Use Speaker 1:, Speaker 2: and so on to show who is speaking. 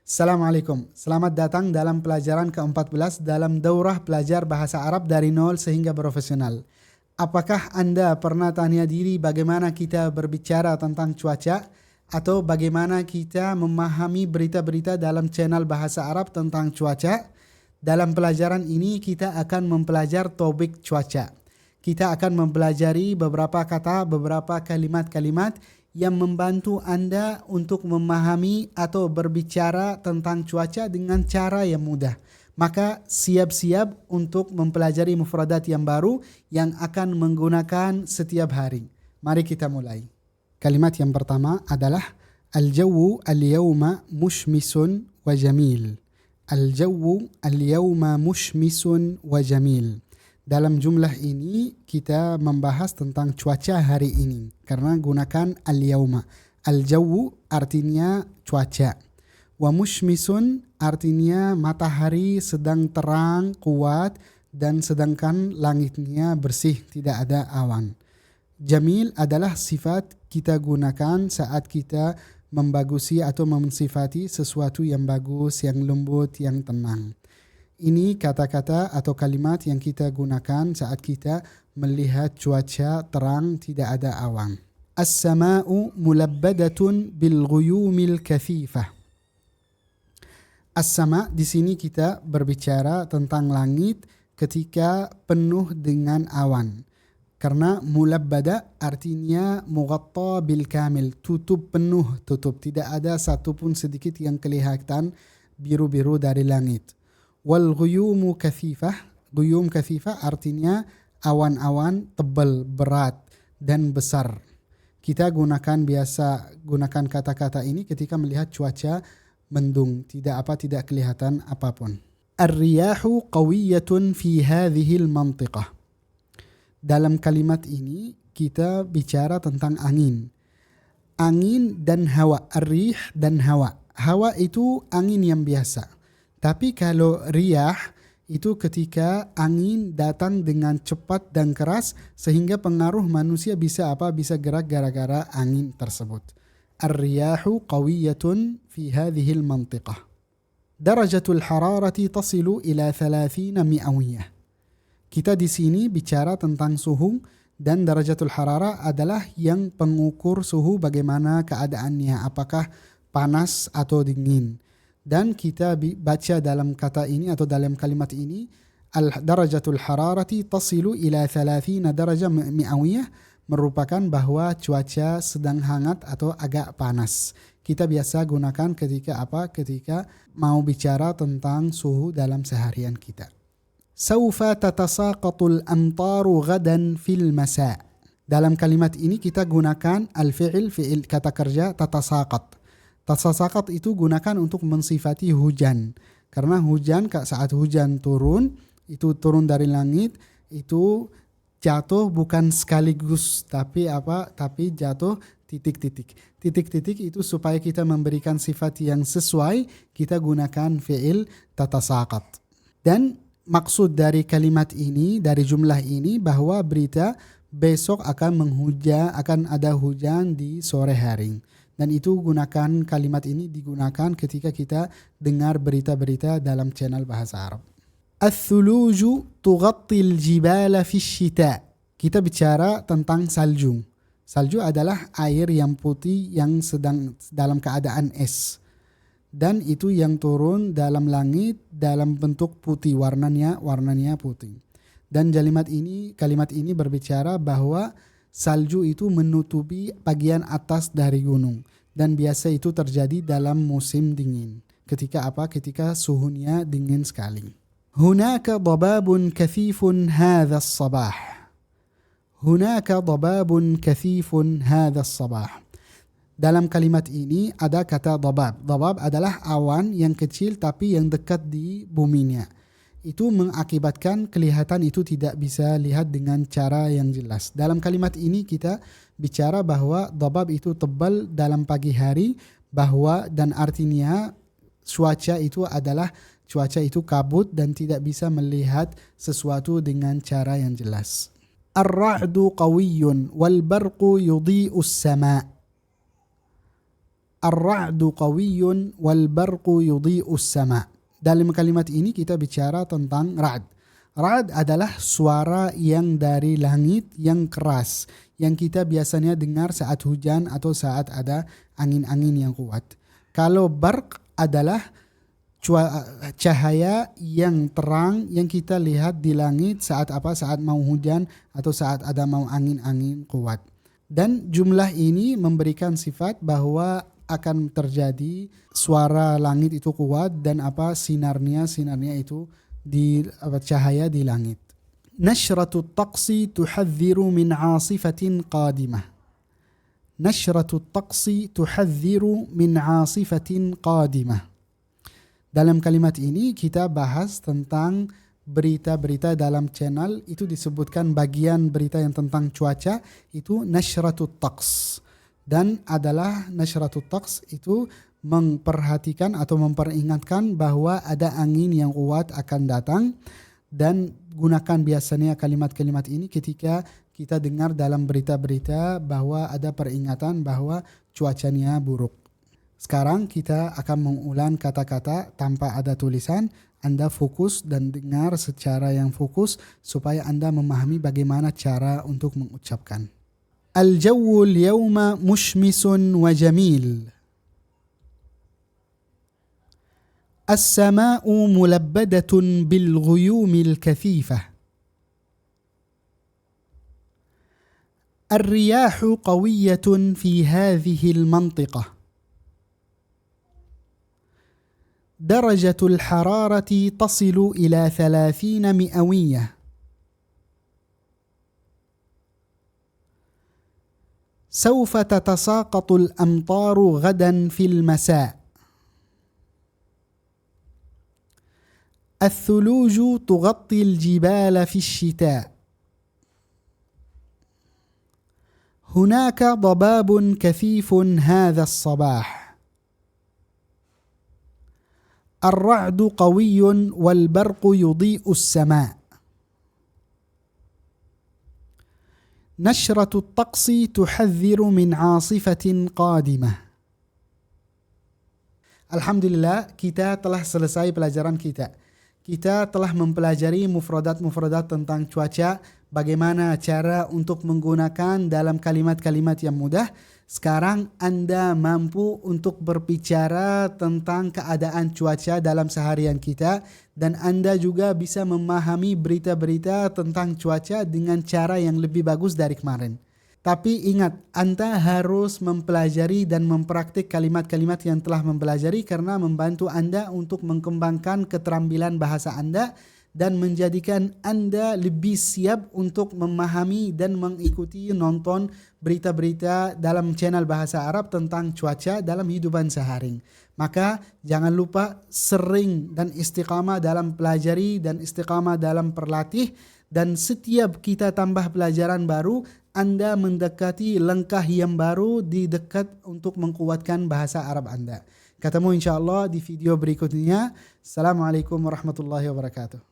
Speaker 1: Assalamualaikum, selamat datang dalam pelajaran ke-14 dalam daurah belajar bahasa Arab dari nol sehingga profesional. Apakah Anda pernah tanya diri bagaimana kita berbicara tentang cuaca? Atau bagaimana kita memahami berita-berita dalam channel bahasa Arab tentang cuaca? Dalam pelajaran ini kita akan mempelajari topik cuaca. Kita akan mempelajari beberapa kata, beberapa kalimat-kalimat yang membantu Anda untuk memahami atau berbicara tentang cuaca dengan cara yang mudah. Maka siap-siap untuk mempelajari mufradat yang baru yang akan menggunakan setiap hari. Mari kita mulai. Kalimat yang pertama adalah Al-jawu al-yawma mushmisun wa jamil. Al-jawu al-yawma mushmisun wa jamil. Dalam jumlah ini kita membahas tentang cuaca hari ini karena gunakan al-yawma. Al-jawu artinya cuaca. Wa mushmisun artinya matahari sedang terang, kuat, dan sedangkan langitnya bersih, tidak ada awan. Jamil adalah sifat kita gunakan saat kita membagusi atau mensifati sesuatu yang bagus, yang lembut, yang tenang. Ini kata-kata atau kalimat yang kita gunakan saat kita melihat cuaca terang, tidak ada awan. As-sama'u mulabbadatun bil ghuyumil kathifah. As-sama' di sini kita berbicara tentang langit ketika penuh dengan awan. Karena mulabbada artinya mughatta bil kamil, tutup penuh, tutup. Tidak ada satupun sedikit yang kelihatan biru-biru dari langit. Wal ghuyumu kathifah, ghuyum kathifah artinya awan-awan tebal, berat dan besar. Kita biasa gunakan kata-kata ini ketika melihat cuaca mendung, tidak kelihatan apapun. Ar-riyahu qawiyyatun fi hadhihi al-mantiqah. Dalam kalimat ini kita bicara tentang angin. Angin dan hawa, ar-rih dan hawa. Hawa itu angin yang biasa. Tapi kalau riyah itu ketika angin datang dengan cepat dan keras sehingga pengaruh manusia bisa gerak gara-gara angin tersebut. Ar-riyahu qawiyyatun fi hadhihi al-mantiqah. Darajatul hararati tasilu ila 30 mi'awiyah. Kita di sini bicara tentang suhu dan darajatul hararah adalah yang pengukur suhu bagaimana keadaannya, apakah panas atau dingin. Dan kita baca dalam kata ini atau dalam kalimat ini al-darajatul hararati tasilu ila 30 darajah mi'awiyah merupakan bahwa cuaca sedang hangat atau agak panas. Kita biasa gunakan ketika mau bicara tentang suhu dalam seharian kita. Sawfa tatasaqatul amtaru ghadan fil masa'. Dalam kalimat ini kita gunakan al-fi'il kata kerja tatasaqat. Tatasaqat itu gunakan untuk mensifati hujan. Karena saat hujan turun, itu turun dari langit, itu jatuh bukan sekaligus, tapi jatuh titik-titik. Titik-titik itu supaya kita memberikan sifat yang sesuai, kita gunakan fi'il tatasaqat. Dan maksud dari kalimat ini, dari jumlah ini, bahwa berita besok akan ada hujan di sore hari. Dan itu kalimat ini digunakan ketika kita dengar berita-berita dalam channel bahasa Arab. Al-thuluju tughattil jibala fi syita. Kita bicara tentang salju. Salju adalah air yang putih yang sedang dalam keadaan es. Dan itu yang turun dalam langit dalam bentuk putih, warnanya putih. Dan kalimat ini berbicara bahwa salju itu menutupi bagian atas dari gunung. Dan biasa itu terjadi dalam musim dingin. Ketika suhunya dingin sekali. Hunaka dababun kathifun hadha as-sabah. Hunaka dababun kathifun hadha as-sabah. Dalam kalimat ini ada kata dabab. Dabab adalah awan yang kecil tapi yang dekat di buminya. Itu mengakibatkan kelihatan itu tidak bisa lihat dengan cara yang jelas. Dalam kalimat ini kita bicara bahwa dabab itu tebal dalam pagi hari, dan artinya cuaca itu kabut dan tidak bisa melihat sesuatu dengan cara yang jelas. Ar-ra'du qawiyyun wal barqu yudhi'us sama'. Ar-ra'du qawiyyun wal barqu yudhi'us sama'. Dalam kalimat ini kita bicara tentang ra'd. Ra'd adalah suara yang dari langit yang keras, yang kita biasanya dengar saat hujan atau saat ada angin-angin yang kuat. Kalau barq adalah cahaya yang terang yang kita lihat di langit saat saat mau hujan atau saat ada mau angin-angin kuat. Dan jumlah ini memberikan sifat bahwa akan terjadi suara langit itu kuat dan sinarnya itu di cahaya di langit. Nashratu taqsi tuhadhiru min 'asifatin qadimah. Nashratu taqsi tuhadhiru min 'asifatin qadimah. Dalam kalimat ini kita bahas tentang berita-berita dalam channel, itu disebutkan bagian berita yang tentang cuaca itu nasyratut taqs, dan adalah nasyratut taqs itu memperhatikan atau memperingatkan bahwa ada angin yang kuat akan datang, dan gunakan biasanya kalimat-kalimat ini ketika kita dengar dalam berita-berita bahwa ada peringatan bahwa cuacanya buruk. Sekarang kita akan mengulang kata-kata tanpa ada tulisan. Anda fokus dan dengar secara yang fokus supaya Anda memahami bagaimana cara untuk mengucapkan. Al-jawu al-yawma mushmisun wa jamil. As-sama'u mulabbadatun bil-ghuyumil kathifah. Ar-riyahu qawiyatun fi hadhihi al-mantiqah. درجة الحرارة تصل إلى 30 مئوية. سوف تتساقط الأمطار غدا في المساء. الثلوج تغطي الجبال في الشتاء. هناك ضباب كثيف هذا الصباح. الرعد قوي والبرق يضيء السماء. نشرة الطقس تحذر من عاصفة قادمة. Alhamdulillah, kita telah selesai pelajaran kita. Kita telah mempelajari mufradat-mufradat tentang cuaca, bagaimana cara untuk menggunakan dalam kalimat-kalimat yang mudah. Sekarang Anda mampu untuk berbicara tentang keadaan cuaca dalam seharian kita, dan Anda juga bisa memahami berita-berita tentang cuaca dengan cara yang lebih bagus dari kemarin. Tapi ingat, Anda harus mempelajari dan mempraktik kalimat-kalimat yang telah mempelajari karena membantu Anda untuk mengembangkan keterampilan bahasa Anda dan menjadikan Anda lebih siap untuk memahami dan mengikuti nonton berita-berita dalam channel bahasa Arab tentang cuaca dalam hidupan sehari. Maka jangan lupa sering dan istiqamah dalam pelajari dan istiqamah dalam berlatih, dan setiap kita tambah pelajaran baru, Anda mendekati langkah yang baru di dekat untuk menguatkan bahasa Arab Anda. Ketemu insyaAllah di video berikutnya. Assalamualaikum warahmatullahi wabarakatuh.